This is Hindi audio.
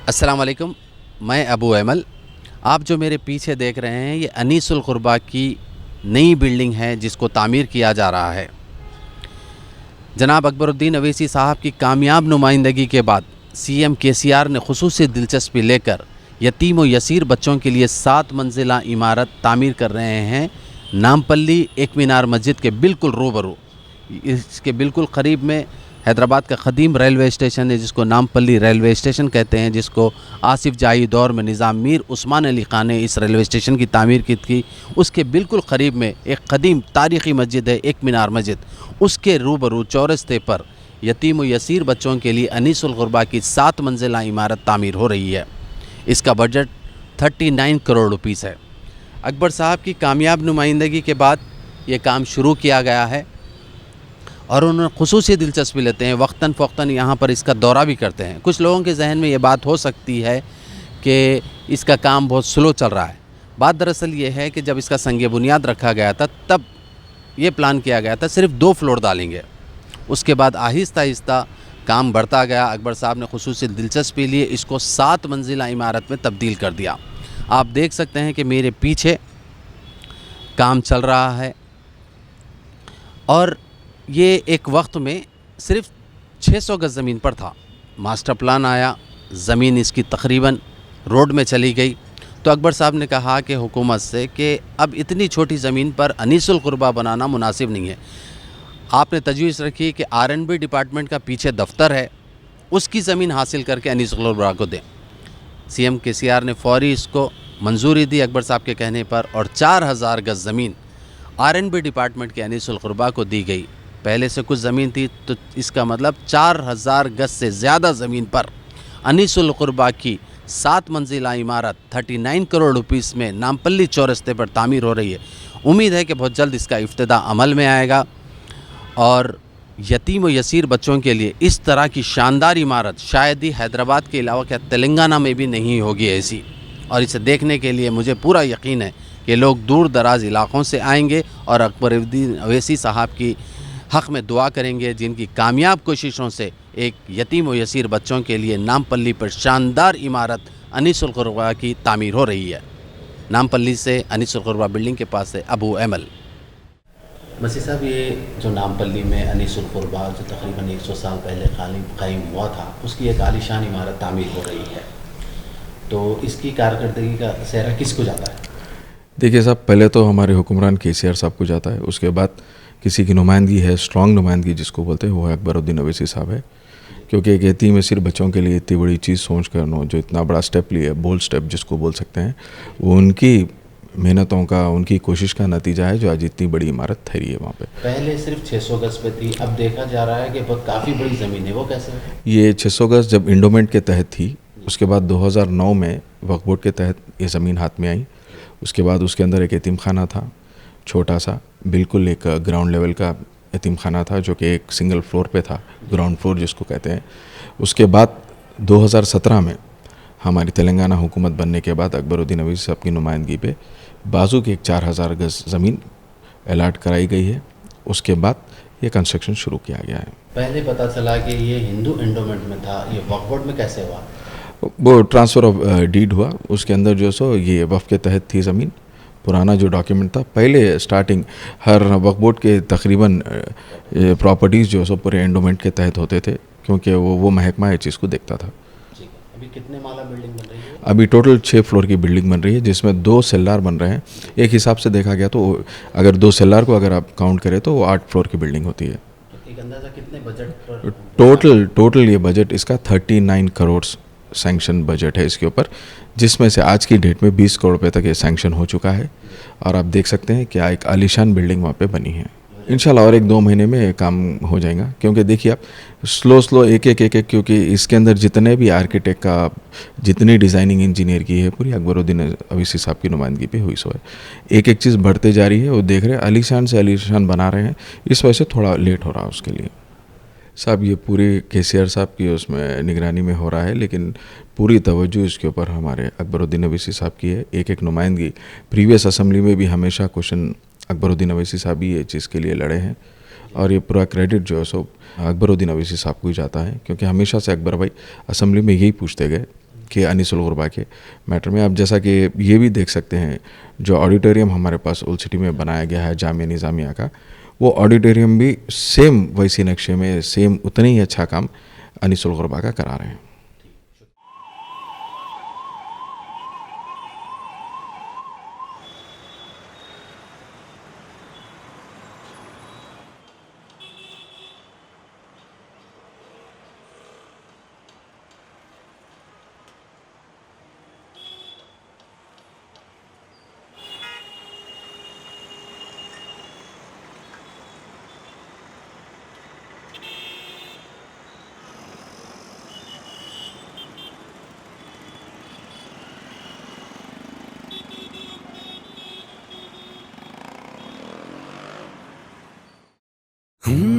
अस्सलाम वालेकुम, मैं अबू अमल। आप जो मेरे पीछे देख रहे हैं ये अनीसुल क़ुरबा की नई बिल्डिंग है जिसको तामीर किया जा रहा है। जनाब अकबरुद्दीन अवैसी साहब की कामयाब नुमाइंदगी के बाद सीएम केसीआर ने खुसूसी दिलचस्पी लेकर यतीम व यसीर बच्चों के लिए 7 मंजिला इमारत तामीर कर रहे हैं नामपल्ली एक मीनार मस्जिद के बिल्कुल रूबरू। इसके बिल्कुल करीब में हैदराबाद का ख़दीम रेलवे स्टेशन है जिसको नामपल्ली रेलवे स्टेशन कहते हैं, जिसको आसिफ जाही दौर में निज़ाम मीर उस्मान अली ख़ान ने इस रेलवे स्टेशन की तामीर की थी। उसके बिल्कुल करीब में एक क़दीम तारीख़ी मस्जिद है एक मीनार मस्जिद। उसके रूबरू चौरस्ते पर यतीम व यसीर बच्चों के लिए अनीसुल क़ुरबा की 7 मंजिला इमारत तामीर हो रही है। इसका बजट 39 करोड़ रुपीस है। अकबर साहब की कामयाब नुमाइंदगी के बाद ये काम शुरू किया गया है और उन्होंने खुसूसी दिलचस्पी लेते हैं, वक्तन फ़ौक्तन यहाँ पर इसका दौरा भी करते हैं। कुछ लोगों के जहन में ये बात हो सकती है कि इसका काम बहुत स्लो चल रहा है। बात दरअसल ये है कि जब इसका संग बुनियाद रखा गया था तब ये प्लान किया गया था सिर्फ 2 फ्लोर डालेंगे। उसके बाद आहिस्ता आहिस्ता काम बढ़ता गया। अकबर साहब ने खुसूसी दिलचस्पी लिए इसको 7 मंजिला इमारत में तब्दील कर दिया। आप देख सकते हैं कि मेरे पीछे काम चल रहा है और ये एक वक्त में सिर्फ 600 गज़ ज़मीन पर था। मास्टर प्लान आया, ज़मीन इसकी तकरीबन रोड में चली गई। तो अकबर साहब ने कहा कि हुकूमत से कि अब इतनी छोटी ज़मीन पर अनीसुल क़ुरबा बनाना मुनासिब नहीं है। आपने तजवीज़ रखी कि R&B डिपार्टमेंट का पीछे दफ्तर है, उसकी ज़मीन हासिल करके अनीसुल क़ुरबा को दें। सीएम केसीआर ने फ़ौरी इसको मंजूरी दी अकबर साहब के कहने पर और 4000 गज़ ज़मीन R&B डिपार्टमेंट के अनीसुल क़ुरबा को दी गई। पहले से कुछ ज़मीन थी तो इसका मतलब 4000 गज़ से ज़्यादा ज़मीन पर अनीसुल क़ुरबा की 7 मंजिला इमारत 39 करोड़ रुपीस में नामपल्ली चौरस्ते पर तामीर हो रही है। उम्मीद है कि बहुत जल्द इसका इफ्तिदा अमल में आएगा और यतीम व यसीर बच्चों के लिए इस तरह की शानदार इमारत शायद ही हैदराबाद के अलावा क्या तेलंगाना में भी नहीं होगी ऐसी। और इसे देखने के लिए मुझे पूरा यकीन है कि लोग दूर दराज इलाक़ों से आएंगे और अकबरुद्दीन अवैसी साहब की हक़ में दुआ करेंगे जिनकी कामयाब कोशिशों से एक यतीम व यसीर बच्चों के लिए नामपल्ली पर शानदार इमारत अनीसुल क़ुरबा की तामीर हो रही है। नामपल्ली से अनीसुल क़ुरबा बिल्डिंग के पास से अबू अमल। मसी साहब, ये जो नामपल्ली में अनीसुल क़ुरबा जो तकरीबन 100 साल पहले कायम हुआ था उसकी एक आलीशान इमारत तामीर हो रही है, तो इसकी कारकर्दगी का सेहरा किसको जाता है? देखिए साहब, पहले तो हमारे हुक्मरान केसीआर साहब को जाता है, उसके बाद किसी की नुमाइंदगी है, स्ट्रॉन्ग नुमाइंदगी जिसको बोलते हैं, वो है अकबरुद्दीन अवैसी साहब है। क्योंकि एक यतीम यसीर बच्चों के लिए इतनी बड़ी चीज़ सोच कर जो इतना बड़ा स्टेप लिया, बोल्ड स्टेप जिसको बोल सकते हैं, वो उनकी मेहनतों का, उनकी कोशिश का नतीजा है जो आज इतनी बड़ी इमारत ठहरी है वहाँ पे। पहले सिर्फ 600 गज़ पे थी, अब देखा जा रहा है कि बहुत काफ़ी बड़ी ज़मीन है, वो कैसे? ये 600 गज़ जब इंडोमेंट के तहत थी, उसके बाद 2009 में वक्फ बोर्ड के तहत ये ज़मीन हाथ में आई। उसके बाद उसके अंदर एक यतीम खाना था, छोटा सा, बिल्कुल एक ग्राउंड लेवल का यतीम खाना था जो कि एक सिंगल फ्लोर पे था, ग्राउंड फ्लोर जिसको कहते हैं। उसके बाद 2017 में हमारी तेलंगाना हुकूमत बनने के बाद अकबरुद्दीन अवैसी साहब की नुमाइंदगी पे बाजू की एक 4000 गज़ ज़मीन अलाट कराई गई है। उसके बाद ये कंस्ट्रक्शन शुरू किया गया है। पहले पता चला कि ये हिंदू एंडोमेंट में था, ये वक्फ बोर्ड में कैसे हुआ? वो ट्रांसफ़र ऑफ डीड हुआ, उसके अंदर जो सो ये वक्फ के तहत थी ज़मीन। पुराना जो डॉक्यूमेंट था, पहले स्टार्टिंग हर वक्फ बोर्ड के तकरीबन प्रॉपर्टीज़ जो सो पूरे एंडोमेंट के तहत होते थे, क्योंकि वो महकमा इस चीज़ को देखता था। अभी कितने माला बिल्डिंग बन रही है? अभी टोटल 6 फ्लोर की बिल्डिंग बन रही है जिसमें 2 सेल्लार बन रहे हैं। एक हिसाब से देखा गया तो अगर 2 सेल्लार को अगर आप काउंट करें तो वो 8 फ्लोर की बिल्डिंग होती है। एक अंदाज़ा कितने बजट पर? टोटल ये बजट इसका 39 करोड़ सैंक्शन बजट है इसके ऊपर, जिसमें से आज की डेट में 20 करोड़ रुपये तक ये सैंक्शन हो चुका है। और आप देख सकते हैं कि एक आलीशान बिल्डिंग वहाँ पे बनी है। इंशाल्लाह और 1-2 महीने में काम हो जाएगा, क्योंकि देखिए आप स्लो एक एक क्योंकि इसके अंदर जितने भी आर्किटेक्ट का, जितनी डिज़ाइनिंग इंजीनियर की है पूरी अकबरुद्दीन अवैसी साहब की नुमाइंदगी पे हुई सो है। एक चीज़ बढ़ते जा रही है, वो देख रहे हैं आलीशान से आलीशान बना रहे हैं, इस वजह से थोड़ा लेट हो रहा है उसके लिए। साहब ये पूरी केसीआर साहब की उसमें निगरानी में हो रहा है, लेकिन पूरी तवज्जो इसके ऊपर हमारे अकबरुद्दीन अवैसी साहब की है। एक नुमाइंदगी प्रीवियस असम्बली में भी हमेशा क्वेश्चन अकबरुद्दीन अवैसी साहब भी ये चीज़ के लिए लड़े हैं और ये पूरा क्रेडिट जो है सो अकबरुद्दीन अवैसी साहब को ही जाता है, क्योंकि हमेशा से अकबर भाई असेंबली में यही पूछते गए कि अनीसुल गुरबा के मैटर में। आप जैसा कि ये भी देख सकते हैं, जो ऑडिटोरियम हमारे पास ओल्ड सिटी में बनाया गया है जामिया निज़ामिया का, वो ऑडिटोरियम भी सेम वैसी नक्शे में सेम उतने ही अच्छा काम अनीसुल गुरबा का करा रहे हैं। Hmm.